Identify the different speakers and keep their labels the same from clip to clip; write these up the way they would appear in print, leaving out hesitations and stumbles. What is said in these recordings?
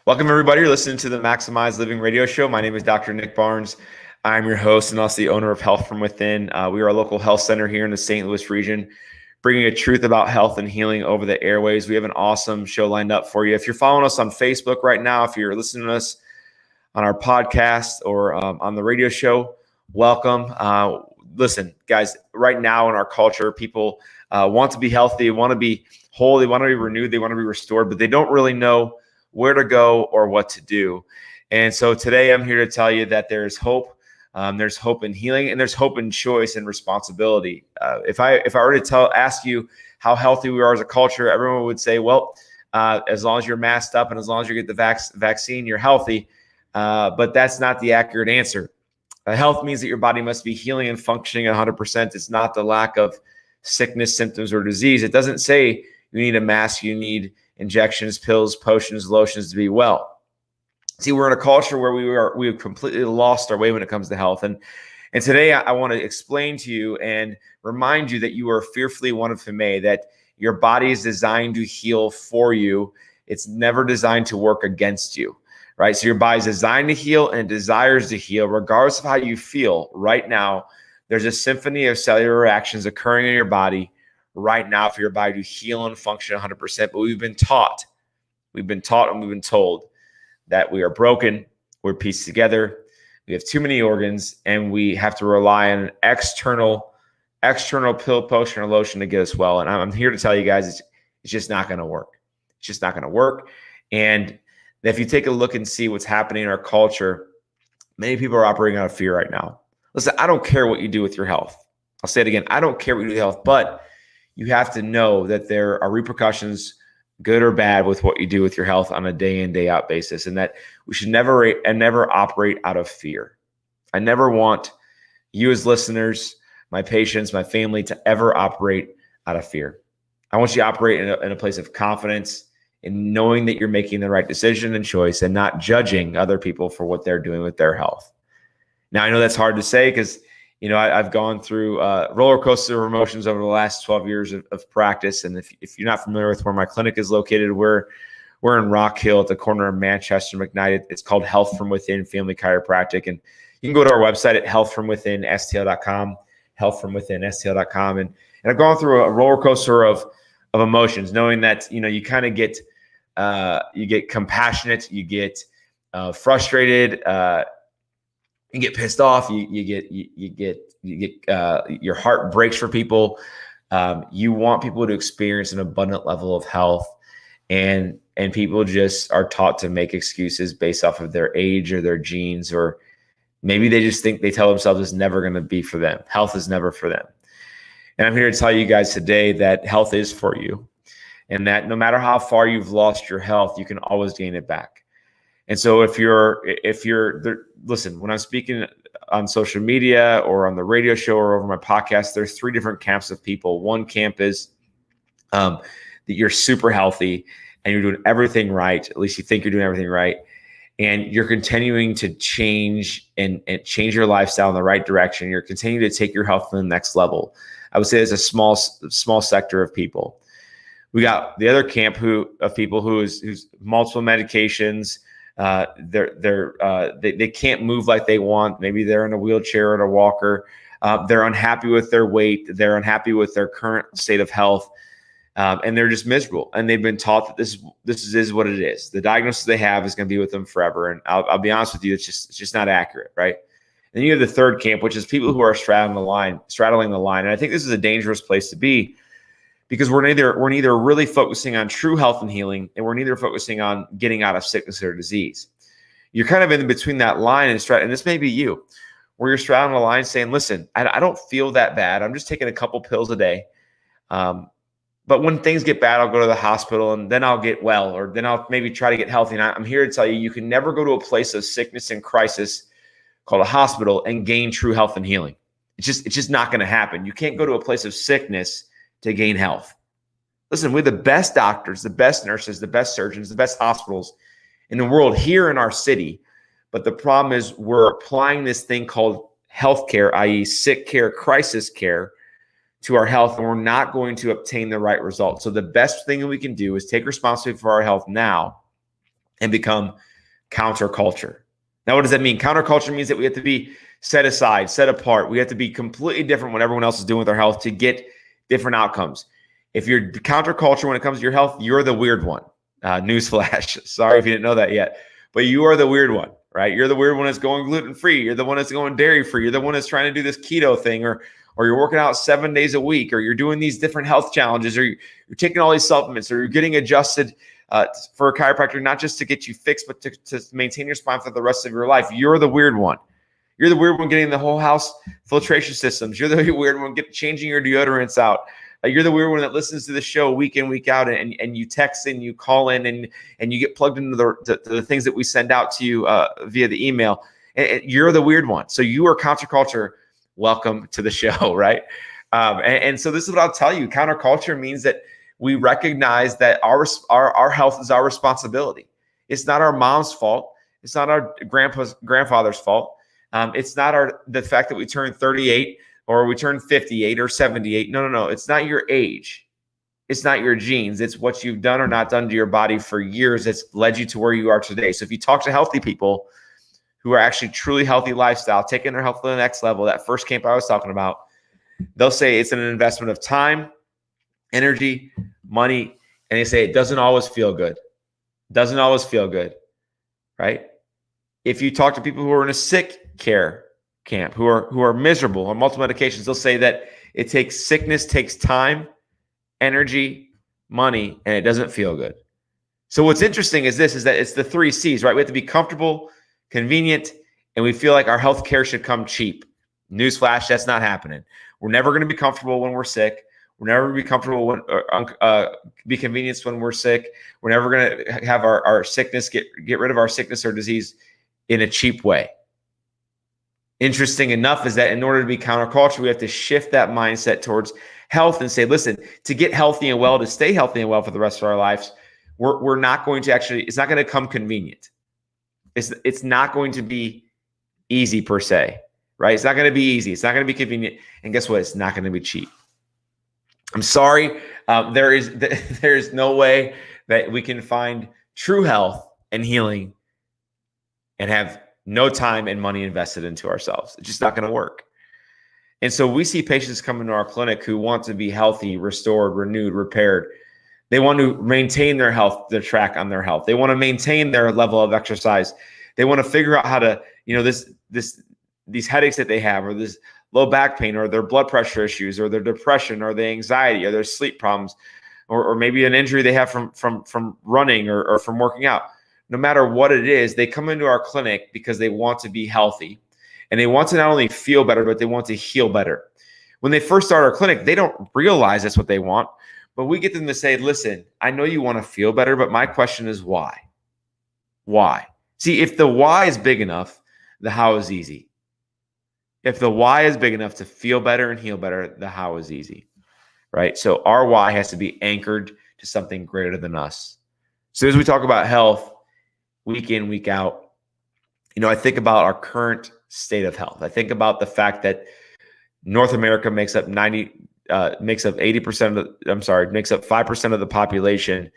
Speaker 1: Welcome, everybody. You're listening to the Maximize Living Radio Show. My name is Dr. Nick Barnes. I'm your host and also the owner of Health from Within. We are a local health center here in the St. Louis region, bringing a truth about health and healing over the airways. We have an awesome show lined up for you. If you're following us on Facebook right now, if you're listening to us on our podcast or on the radio show, welcome. Listen, guys, right now in our culture, people want to be healthy, want to be whole, they want to be renewed, they want to be restored, but they don't really know where to go or what to do. And so today I'm here to tell you that there's hope. There's hope in healing, and there's hope in choice and responsibility. If I were to ask you how healthy we are as a culture, everyone would say, well, as long as you're masked up and as long as you get the vaccine, you're healthy. But that's not the accurate answer. Health means that your body must be healing and functioning at 100%. It's not the lack of sickness, symptoms, or disease. It doesn't say you need a mask, you need injections, pills, potions, lotions to be well. See, we're in a culture where we have completely lost our way when it comes to health. And today I want to explain to you and remind you that you are fearfully and wonderfully made, that your body is designed to heal for you. It's never designed to work against you, right? So your body is designed to heal and desires to heal regardless of how you feel right now. There's a symphony of cellular reactions occurring in your body right now for your body to heal and function 100%. But we've been taught and we've been told that we are broken, we're pieced together, we have too many organs, and we have to rely on an external pill, potion, or lotion to get us well. And I'm here to tell you guys, it's just not going to work. It's just not going to work. And if you take a look and see what's happening in our culture, many people are operating out of fear right now. Listen, I don't care what you do with your health. I'll say it again. I don't care what you do with health, but you have to know that there are repercussions, good or bad, with what you do with your health on a day in, day out basis, and that we should never operate out of fear. I never want you as listeners, my patients, my family, to ever operate out of fear. I want you to operate in a place of confidence in knowing that you're making the right decision and choice and not judging other people for what they're doing with their health. Now, I know that's hard to say because I've gone through roller coaster of emotions over the last 12 years of practice. And if you're not familiar with where my clinic is located, we're in Rock Hill at the corner of Manchester McKnight. It's called Health from Within Family Chiropractic. And you can go to our website at healthfromwithinstl.com, healthfromwithinstl.com. And I've gone through a roller coaster of emotions, knowing that, you kind of get compassionate, you get frustrated, you get pissed off. You get your heart breaks for people. You want people to experience an abundant level of health, and people just are taught to make excuses based off of their age or their genes, or maybe they just think, they tell themselves it's never going to be for them. Health is never for them. And I'm here to tell you guys today that health is for you, and that no matter how far you've lost your health, you can always gain it back. And so if you're there, listen, when I'm speaking on social media or on the radio show or over my podcast, there's three different camps of people. One camp is that you're super healthy and you're doing everything right. At least you think you're doing everything right. And you're continuing to change and change your lifestyle in the right direction. You're continuing to take your health to the next level. I would say there's a small sector of people. We got the other camp of people who's multiple medications. They can't move like they want. Maybe they're in a wheelchair or a walker. They're unhappy with their weight. They're unhappy with their current state of health. And they're just miserable. And they've been taught that this is what it is. The diagnosis they have is going to be with them forever. And I'll be honest with you, it's just not accurate, right? And then you have the third camp, which is people who are straddling the line. And I think this is a dangerous place to be, because we're neither really focusing on true health and healing, and we're neither focusing on getting out of sickness or disease. You're kind of in between that line and this may be you, where you're straddling the line saying, listen, I don't feel that bad. I'm just taking a couple pills a day. But when things get bad, I'll go to the hospital and then I'll get well, or then I'll maybe try to get healthy. And I'm here to tell you, you can never go to a place of sickness and crisis called a hospital and gain true health and healing. It's just not going to happen. You can't go to a place of sickness to gain health. Listen, we're the best doctors, the best nurses, the best surgeons, the best hospitals in the world here in our city. But the problem is we're applying this thing called healthcare, i.e. sick care, crisis care, to our health, and we're not going to obtain the right results. So the best thing that we can do is take responsibility for our health now and become counterculture. Now, what does that mean? Counterculture means that we have to be set aside, set apart. We have to be completely different when everyone else is doing with our health to get different outcomes. If you're counterculture when it comes to your health, you're the weird one. Newsflash. Sorry if you didn't know that yet, but you are the weird one, right? You're the weird one that's going gluten-free. You're the one that's going dairy-free. You're the one that's trying to do this keto thing, or you're working out 7 days a week, or you're doing these different health challenges, or you're taking all these supplements, or you're getting adjusted for a chiropractor, not just to get you fixed, but to maintain your spine for the rest of your life. You're the weird one. You're the weird one getting the whole house filtration systems. You're the weird one changing your deodorants out. You're the weird one that listens to the show week in, week out, and you text and you call in and you get plugged into the things that we send out to you via the email. And you're the weird one. So you are counterculture. Welcome to the show, right? And so this is what I'll tell you. Counterculture means that we recognize that our health is our responsibility. It's not our mom's fault. It's not our grandfather's fault. It's not the fact that we turn 38 or we turn 58 or 78. No. It's not your age. It's not your genes. It's what you've done or not done to your body for years that's led you to where you are today. So if you talk to healthy people who are actually truly healthy lifestyle, taking their health to the next level, that first camp I was talking about, they'll say it's an investment of time, energy, money, and they say it doesn't always feel good. Doesn't always feel good, right? If you talk to people who are in a sick care camp, who are miserable on multiple medications, they'll say that sickness takes time, energy, money, and it doesn't feel good. So what's interesting is that it's the 3 C's, right? We have to be comfortable, convenient, and we feel like our health care should come cheap. Newsflash, that's not happening. We're never going to be comfortable when we're sick. We're never going to be comfortable when be convenienced when we're sick. We're never going to have our sickness get rid of our sickness or disease in a cheap way. Interesting enough is that in order to be counterculture, we have to shift that mindset towards health and say, listen, to get healthy and well, to stay healthy and well for the rest of our lives, we're not going to it's not going to come convenient. It's not going to be easy per se, right? It's not going to be easy. It's not going to be convenient. And guess what? It's not going to be cheap. I'm sorry. There is no way that we can find true health and healing and have no time and money invested into ourselves. It's just not going to work. And so we see patients come into our clinic who want to be healthy, restored, renewed, repaired. They want to maintain their health, their track on their health. They want to maintain their level of exercise. They want to figure out how to, these headaches that they have, or this low back pain, or their blood pressure issues, or their depression, or the anxiety, or their sleep problems, or maybe an injury they have from running or from working out. No matter what it is, they come into our clinic because they want to be healthy, and they want to not only feel better, but they want to heal better. When they first start our clinic, they don't realize that's what they want, but we get them to say, listen, I know you want to feel better, but my question is why? Why? See, if the why is big enough, the how is easy. If the why is big enough to feel better and heal better, the how is easy, right? So our why has to be anchored to something greater than us. So as we talk about health, week in, week out, I think about our current state of health. I think about the fact that North America makes up 5% of the population,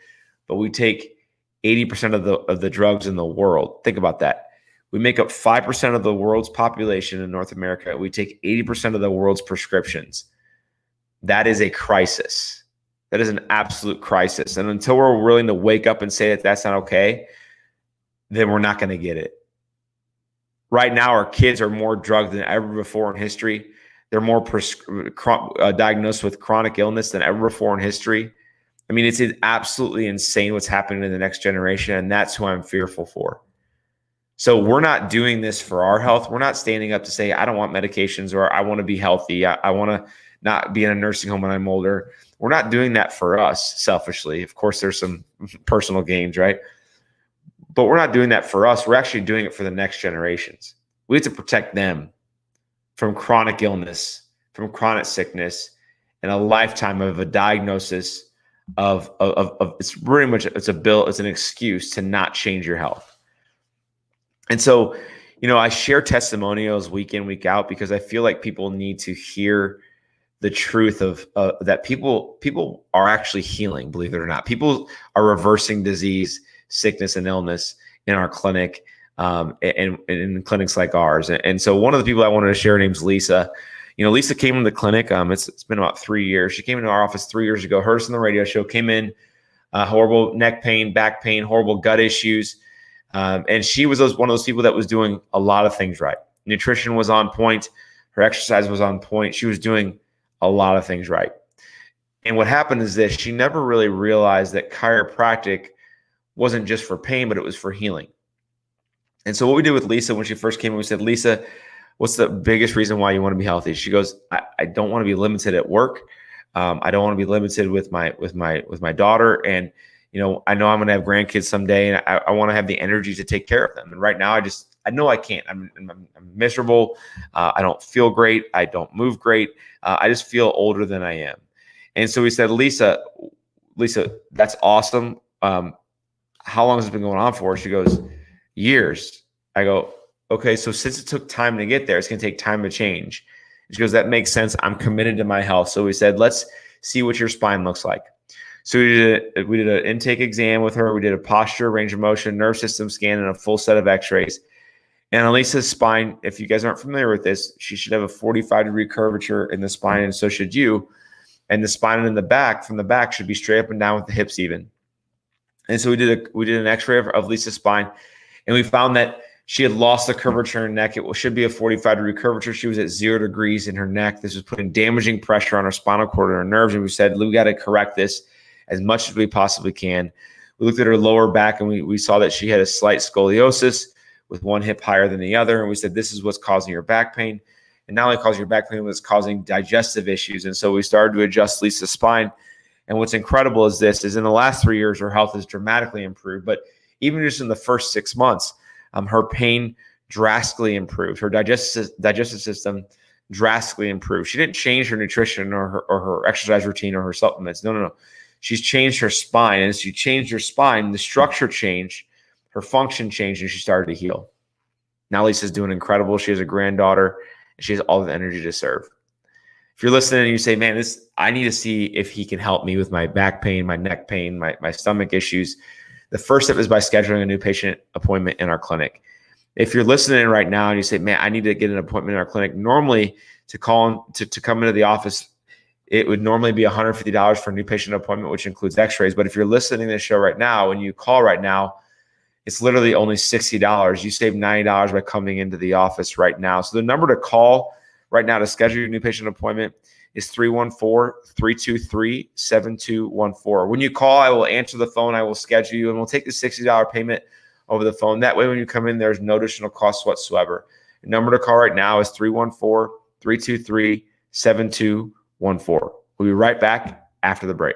Speaker 1: but we take 80% of the drugs in the world. Think about that. We make up 5% of the world's population in North America. We take 80% of the world's prescriptions. That is a crisis. That is an absolute crisis. And until we're willing to wake up and say that that's not okay, then we're not going to get it. Right now, our kids are more drugged than ever before in history. They're more diagnosed with chronic illness than ever before in history. I mean, it's absolutely insane what's happening in the next generation, and that's who I'm fearful for. So we're not doing this for our health. We're not standing up to say, I don't want medications, or I want to be healthy. I want to not be in a nursing home when I'm older. We're not doing that for us selfishly. Of course, there's some personal gains, right? But we're not doing that for us. We're actually doing it for the next generations. We have to protect them from chronic illness, from chronic sickness, and a lifetime of a diagnosis of it's pretty much, it's an excuse to not change your health. And so, I share testimonials week in, week out, because I feel like people need to hear the truth of that people are actually healing, believe it or not. People are reversing disease sickness and illness in our clinic, and in clinics like ours. And so one of the people I wanted to share, her name's Lisa. Lisa came into the clinic. It's been about 3 years. She came into our office 3 years ago, heard us on the radio show, came in, horrible neck pain, back pain, horrible gut issues. And she was one of those people that was doing a lot of things right. Nutrition was on point. Her exercise was on point. She was doing a lot of things right. And what happened is this: she never really realized that chiropractic wasn't just for pain, but it was for healing. And so what we did with Lisa when she first came in, we said, Lisa, what's the biggest reason why you want to be healthy? She goes, I don't want to be limited at work. I don't want to be limited with my daughter. And, I know I'm going to have grandkids someday, and I want to have the energy to take care of them. And right now I know I can't. I'm miserable. I don't feel great. I don't move great. I just feel older than I am. And so we said, Lisa, that's awesome. How long has it been going on for? She goes, years. I go, okay, so since it took time to get there, it's going to take time to change. She goes, that makes sense. I'm committed to my health. So we said, let's see what your spine looks like. So we did an intake exam with her. We did a posture, range of motion, nerve system scan, and a full set of x-rays. And on Lisa's spine, if you guys aren't familiar with this, she should have a 45-degree curvature in the spine, and so should you. And the spine in the back, from the back, should be straight up and down with the hips even. And so we did an x-ray of Lisa's spine, and we found that she had lost the curvature in her neck. It should be a 45-degree curvature. She was at 0 degrees in her neck. This was putting damaging pressure on her spinal cord and her nerves. And we said, we got to correct this as much as we possibly can. We looked at her lower back, and we saw that she had a slight scoliosis with one hip higher than the other. And we said, this is what's causing her back pain. And not only causing her back pain, it was causing digestive issues. And so we started to adjust Lisa's spine. And what's incredible is in the last 3 years, her health has dramatically improved. But even just in the first 6 months, her pain drastically improved. Her digestive system drastically improved. She didn't change her nutrition or her exercise routine or her supplements. No. She's changed her spine. And as she changed her spine, the structure changed, her function changed, and she started to heal. Now Lisa's doing incredible. She has a granddaughter, and she has all the energy to serve. If you're listening and you say, man, I need to see if he can help me with my back pain, my neck pain, my stomach issues, the first step is by scheduling a new patient appointment in our clinic. If you're listening right now and you say, man, I need to get an appointment in our clinic, normally to come into the office, it would normally be $150 for a new patient appointment, which includes x-rays. But if you're listening to this show right now and you call right now, it's literally only $60. You save $90 by coming into the office right now. So the number to call right now to schedule your new patient appointment is 314-323-7214. When you call, I will answer the phone. I will schedule you, and we'll take the $60 payment over the phone. That way, when you come in, there's no additional cost whatsoever. The number to call right now is 314-323-7214. We'll be right back after the break.